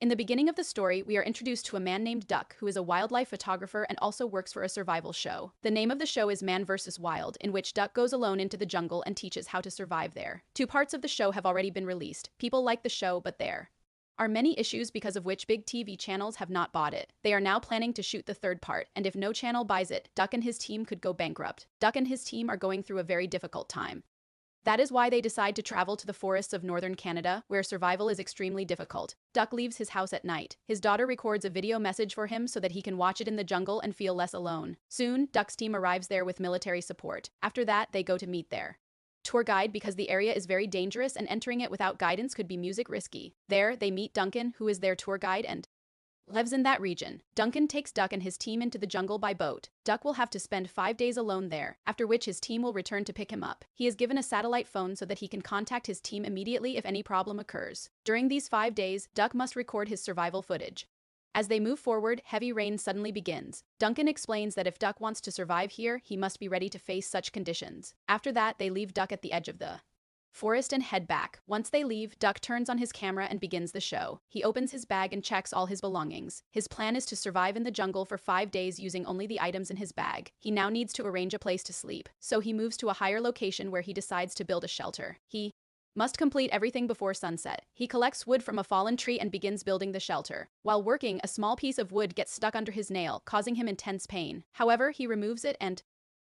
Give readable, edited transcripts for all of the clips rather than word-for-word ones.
In the beginning of the story, we are introduced to a man named Duck who is a wildlife photographer and also works for a survival show. The name of the show is Man vs. Wild, in which Duck goes alone into the jungle and teaches how to survive there. Two parts of the show have already been released. People like the show, but there are many issues because of which big TV channels have not bought it. They are now planning to shoot the third part, and if no channel buys it, Duck and his team could go bankrupt. Duck and his team are going through a very difficult time. That is why they decide to travel to the forests of northern Canada, where survival is extremely difficult. Duck leaves his house at night. His daughter records a video message for him so that he can watch it in the jungle and feel less alone. Soon, Duck's team arrives there with military support. After that, they go to meet their tour guide because the area is very dangerous and entering it without guidance could be music risky. There, they meet Duncan, who is their tour guide and lives in that region. Duncan takes Duck and his team into the jungle by boat. Duck will have to spend 5 days alone there, after which his team will return to pick him up. He is given a satellite phone so that he can contact his team immediately if any problem occurs. During these 5 days, Duck must record his survival footage. As they move forward, heavy rain suddenly begins. Duncan explains that if Duck wants to survive here, he must be ready to face such conditions. After that, they leave Duck at the edge of the forest and head back. Once they leave, Duck turns on his camera and begins the show. He opens his bag and checks all his belongings. His plan is to survive in the jungle for 5 days using only the items in his bag. He now needs to arrange a place to sleep, so he moves to a higher location where he decides to build a shelter. He must complete everything before sunset. He collects wood from a fallen tree and begins building the shelter. While working, a small piece of wood gets stuck under his nail, causing him intense pain. However, he removes it and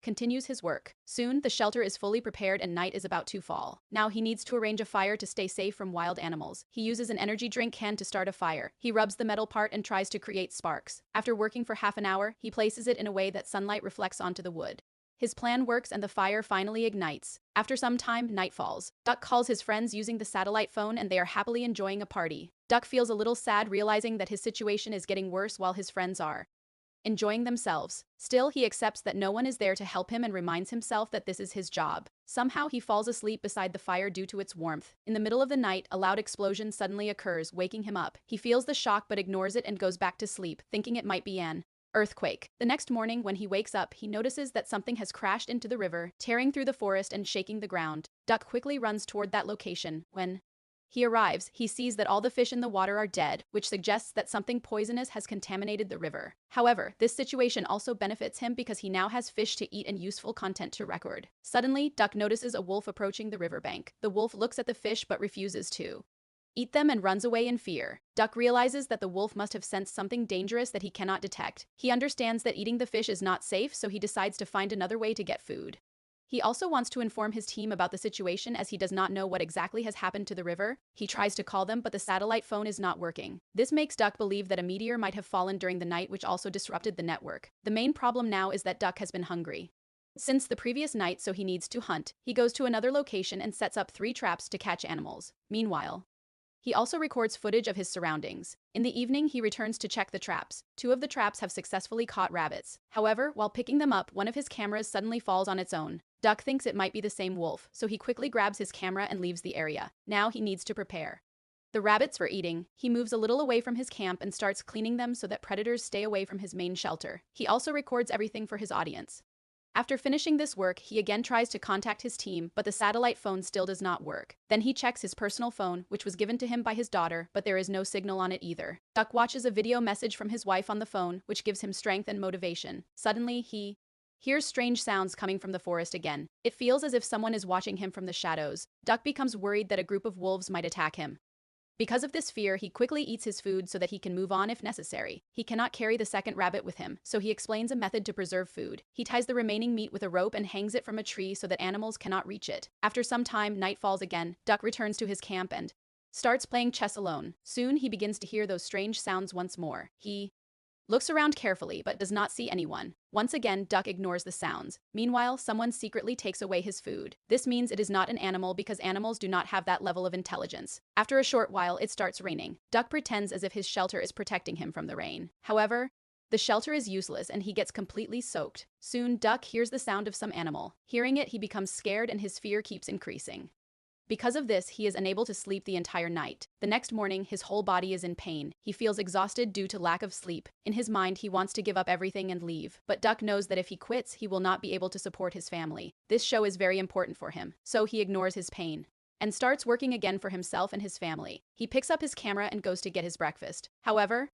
continues his work. Soon, the shelter is fully prepared and night is about to fall. Now he needs to arrange a fire to stay safe from wild animals. He uses an energy drink can to start a fire. He rubs the metal part and tries to create sparks. After working for half an hour, he places it in a way that sunlight reflects onto the wood. His plan works and the fire finally ignites. After some time, night falls. Duck calls his friends using the satellite phone and they are happily enjoying a party. Duck feels a little sad realizing that his situation is getting worse while his friends are enjoying themselves. Still, he accepts that no one is there to help him and reminds himself that this is his job. Somehow, he falls asleep beside the fire due to its warmth. In the middle of the night, a loud explosion suddenly occurs, waking him up. He feels the shock but ignores it and goes back to sleep, thinking it might be an earthquake. The next morning, when he wakes up, he notices that something has crashed into the river, tearing through the forest and shaking the ground. Duck quickly runs toward that location. When he arrives, he sees that all the fish in the water are dead, which suggests that something poisonous has contaminated the river. However, this situation also benefits him because he now has fish to eat and useful content to record. Suddenly, Duck notices a wolf approaching the riverbank. The wolf looks at the fish but refuses to eat them and runs away in fear. Duck realizes that the wolf must have sensed something dangerous that he cannot detect. He understands that eating the fish is not safe, so he decides to find another way to get food. He also wants to inform his team about the situation as he does not know what exactly has happened to the river. He tries to call them, but the satellite phone is not working. This makes Duck believe that a meteor might have fallen during the night, which also disrupted the network. The main problem now is that Duck has been hungry since the previous night, so he needs to hunt. He goes to another location and sets up 3 traps to catch animals. Meanwhile, he also records footage of his surroundings. In the evening, he returns to check the traps. 2 of the traps have successfully caught rabbits. However, while picking them up, one of his cameras suddenly falls on its own. Duck thinks it might be the same wolf, so he quickly grabs his camera and leaves the area. Now he needs to prepare the rabbits for eating. He moves a little away from his camp and starts cleaning them so that predators stay away from his main shelter. He also records everything for his audience. After finishing this work, he again tries to contact his team, but the satellite phone still does not work. Then he checks his personal phone, which was given to him by his daughter, but there is no signal on it either. Duck watches a video message from his wife on the phone, which gives him strength and motivation. Suddenly, he hears strange sounds coming from the forest again. It feels as if someone is watching him from the shadows. Duck becomes worried that a group of wolves might attack him. Because of this fear, he quickly eats his food so that he can move on if necessary. He cannot carry the second rabbit with him, so he explains a method to preserve food. He ties the remaining meat with a rope and hangs it from a tree so that animals cannot reach it. After some time, night falls again. Duck returns to his camp and starts playing chess alone. Soon, he begins to hear those strange sounds once more. He looks around carefully but does not see anyone. Once again, Duck ignores the sounds. Meanwhile, someone secretly takes away his food. This means it is not an animal because animals do not have that level of intelligence. After a short while, it starts raining. Duck pretends as if his shelter is protecting him from the rain. However, the shelter is useless and he gets completely soaked. Soon, Duck hears the sound of some animal. Hearing it, he becomes scared and his fear keeps increasing. Because of this, he is unable to sleep the entire night. The next morning, his whole body is in pain. He feels exhausted due to lack of sleep. In his mind, he wants to give up everything and leave. But Duck knows that if he quits, he will not be able to support his family. This show is very important for him, so he ignores his pain. and starts working again for himself and his family. He picks up his camera and goes to get his breakfast. However,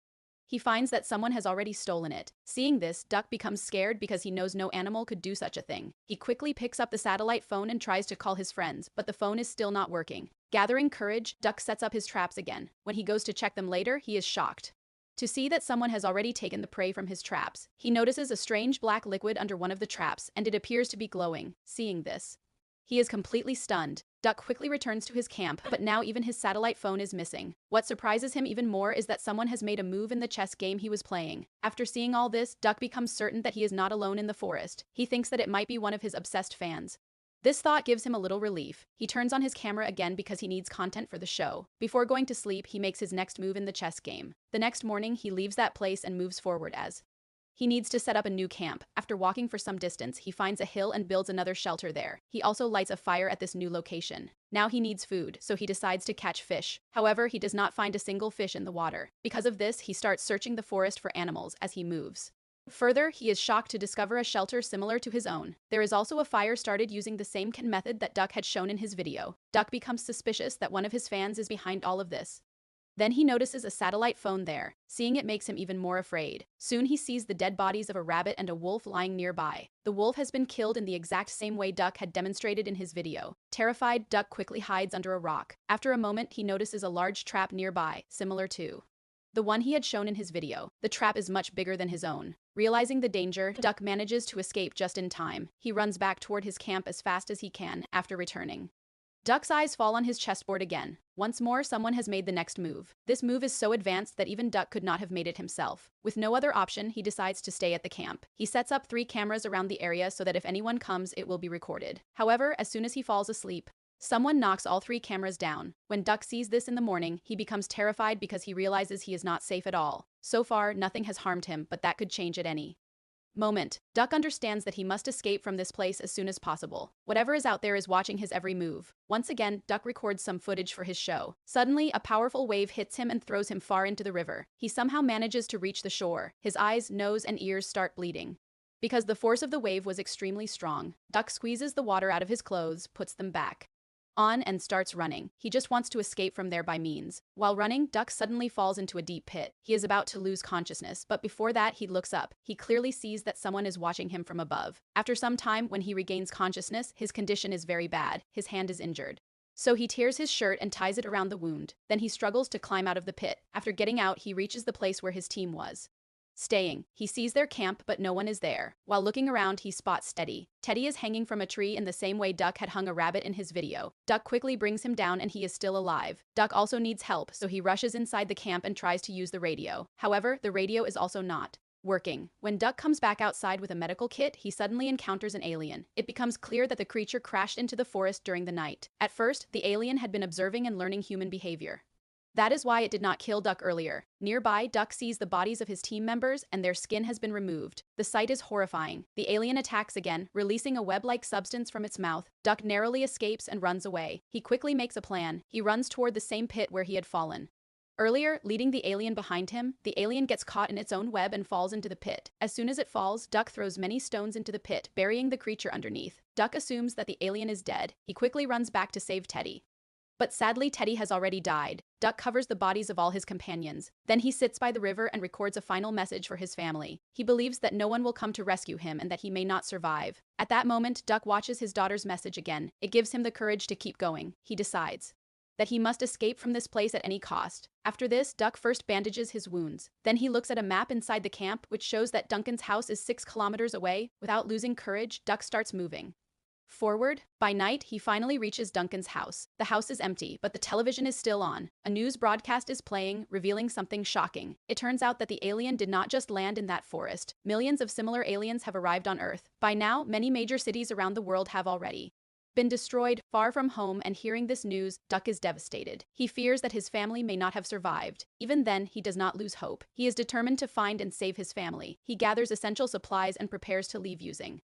he finds that someone has already stolen it. Seeing this, Duck becomes scared because he knows no animal could do such a thing. He quickly picks up the satellite phone and tries to call his friends, but the phone is still not working. Gathering courage, Duck sets up his traps again. When he goes to check them later, he is shocked to see that someone has already taken the prey from his traps. He notices a strange black liquid under one of the traps, and it appears to be glowing. Seeing this, he is completely stunned. Duck quickly returns to his camp, but now even his satellite phone is missing. What surprises him even more is that someone has made a move in the chess game he was playing. After seeing all this, Duck becomes certain that he is not alone in the forest. He thinks that it might be one of his obsessed fans. This thought gives him a little relief. He turns on his camera again because he needs content for the show. Before going to sleep, he makes his next move in the chess game. The next morning, he leaves that place and moves forward as he needs to set up a new camp. After walking for some distance, he finds a hill and builds another shelter there. He also lights a fire at this new location. Now he needs food, so he decides to catch fish. However, he does not find a single fish in the water. Because of this, he starts searching the forest for animals as he moves. Further, he is shocked to discover a shelter similar to his own. There is also a fire started using the same method that Duck had shown in his video. Duck becomes suspicious that one of his fans is behind all of this. Then he notices a satellite phone there. Seeing it makes him even more afraid. Soon he sees the dead bodies of a rabbit and a wolf lying nearby. The wolf has been killed in the exact same way Duck had demonstrated in his video. Terrified, Duck quickly hides under a rock. After a moment, he notices a large trap nearby, similar to the one he had shown in his video. The trap is much bigger than his own. Realizing the danger, Duck manages to escape just in time. He runs back toward his camp as fast as he can. After returning, Duck's eyes fall on his chessboard again. Once more, someone has made the next move. This move is so advanced that even Duck could not have made it himself. With no other option, he decides to stay at the camp. He sets up 3 cameras around the area so that if anyone comes, it will be recorded. However, as soon as he falls asleep, someone knocks all 3 cameras down. When Duck sees this in the morning, he becomes terrified because he realizes he is not safe at all. So far, nothing has harmed him, but that could change at any moment. Duck understands that he must escape from this place as soon as possible. Whatever is out there is watching his every move. Once again, Duck records some footage for his show. Suddenly, a powerful wave hits him and throws him far into the river. He somehow manages to reach the shore. His eyes, nose, and ears start bleeding because the force of the wave was extremely strong. Duck squeezes the water out of his clothes, puts them back on, and starts running. He just wants to escape from there by means. While running, Duck suddenly falls into a deep pit. He is about to lose consciousness, but before that, he looks up. He clearly sees that someone is watching him from above. After some time, when he regains consciousness, his condition is very bad. His hand is injured. So he tears his shirt and ties it around the wound. Then he struggles to climb out of the pit. After getting out, he reaches the place where his team was staying. He sees their camp, but no one is there. While looking around, he spots Teddy. Teddy is hanging from a tree in the same way Duck had hung a rabbit in his video. Duck quickly brings him down and he is still alive. Duck also needs help, so he rushes inside the camp and tries to use the radio. However, the radio is also not working. When Duck comes back outside with a medical kit, he suddenly encounters an alien. It becomes clear that the creature crashed into the forest during the night. At first, the alien had been observing and learning human behavior. That is why it did not kill Duck earlier. Nearby, Duck sees the bodies of his team members and their skin has been removed. The sight is horrifying. The alien attacks again, releasing a web-like substance from its mouth. Duck narrowly escapes and runs away. He quickly makes a plan. He runs toward the same pit where he had fallen earlier, leading the alien behind him. The alien gets caught in its own web and falls into the pit. As soon as it falls, Duck throws many stones into the pit, burying the creature underneath. Duck assumes that the alien is dead. He quickly runs back to save Teddy. But sadly, Teddy has already died. Duck covers the bodies of all his companions. Then he sits by the river and records a final message for his family. He believes that no one will come to rescue him and that he may not survive. At that moment, Duck watches his daughter's message again. It gives him the courage to keep going. He decides that he must escape from this place at any cost. After this, Duck first bandages his wounds. Then he looks at a map inside the camp, which shows that Duncan's house is 6 kilometers away. Without losing courage, Duck starts moving forward. By night, he finally reaches Duncan's house. The house is empty, but the television is still on. A news broadcast is playing, revealing something shocking. It turns out that the alien did not just land in that forest. Millions of similar aliens have arrived on Earth. By now, many major cities around the world have already been destroyed. Far from home and hearing this news, Duck is devastated. He fears that his family may not have survived. Even then, he does not lose hope. He is determined to find and save his family. He gathers essential supplies and prepares to leave using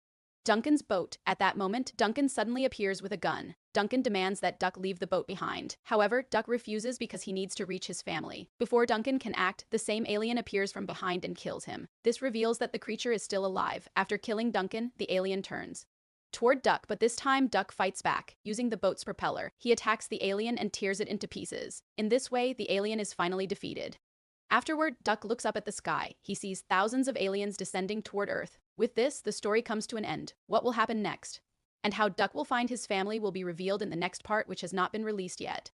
Duncan's boat. At that moment, Duncan suddenly appears with a gun. Duncan demands that Duck leave the boat behind. However, Duck refuses because he needs to reach his family. Before Duncan can act, the same alien appears from behind and kills him. This reveals that the creature is still alive. After killing Duncan, the alien turns toward Duck, but this time Duck fights back. Using the boat's propeller, he attacks the alien and tears it into pieces. In this way, the alien is finally defeated. Afterward, Duck looks up at the sky. He sees thousands of aliens descending toward Earth. With this, the story comes to an end. What will happen next? And how Duck will find his family will be revealed in the next part, which has not been released yet.